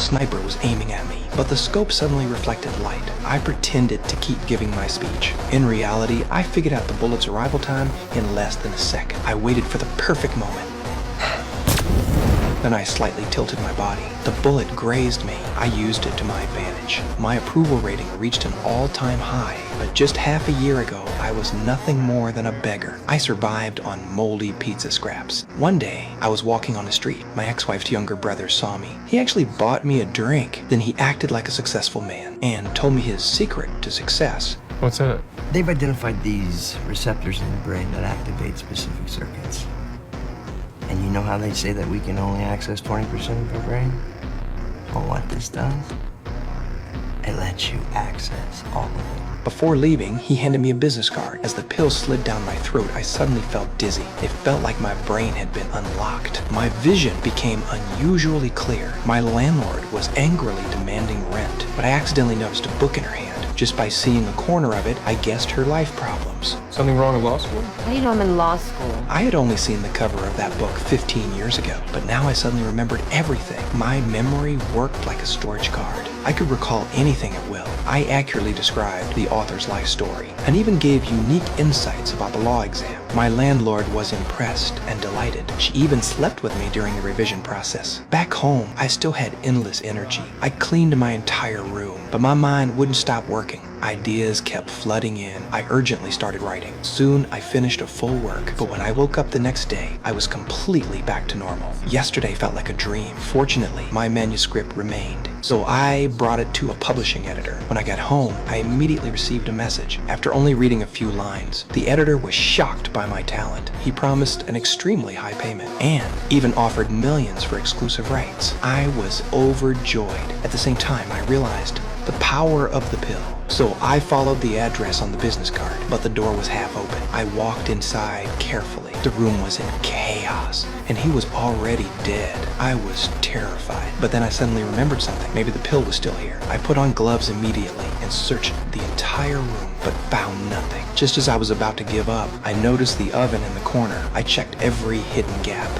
sniper was aiming at me, but the scope suddenly reflected light. I pretended to keep giving my speech. In reality, I figured out the bullet's arrival time in less than a second. I waited for the perfect moment. Then I slightly tilted my body. The bullet grazed me. I used it to my advantage. My approval rating reached an all-time high, but just half a year ago, I was nothing more than a beggar. I survived on moldy pizza scraps. One day, I was walking on the street. My ex-wife's younger brother saw me. He actually bought me a drink. Then he acted like a successful man and told me his secret to success. What's that? They've identified these receptors in the brain that activate specific circuits. And you know how they say that we can only access 20% of our brain? Well, what this does, it lets you access all of it. Before leaving, he handed me a business card. As the pill slid down my throat, I suddenly felt dizzy. It felt like my brain had been unlocked. My vision became unusually clear. My landlord was angrily demanding rent, but I accidentally noticed a book in her hand. Just by seeing a corner of it, I guessed her life problems. Something wrong in law school? How do you know I'm in law school? I had only seen the cover of that book 15 years ago, but now I suddenly remembered everything. My memory worked like a storage card. I could recall anything at will. I accurately described the author's life story and even gave unique insights about the law exam. My landlord was impressed and delighted. She even slept with me during the revision process. Back home, I still had endless energy. I cleaned my entire room, but my mind wouldn't stop working. Ideas kept flooding in. I urgently started writing. Soon, I finished a full work, but when I woke up the next day, I was completely back to normal. Yesterday felt like a dream. Fortunately, my manuscript remained, so I brought it to a publishing editor. When I got home, I immediately received a message. After only reading a few lines, the editor was shocked by my talent. He promised an extremely high payment and even offered millions for exclusive rights. I was overjoyed. At the same time, I realized the power of the pill. So I followed the address on the business card, but the door was half open. I walked inside carefully. The room was in chaos, and he was already dead. I was terrified, but then I suddenly remembered something. Maybe the pill was still here. I put on gloves immediately and searched the entire room, but found nothing. Just as I was about to give up, I noticed the oven in the corner. I checked every hidden gap.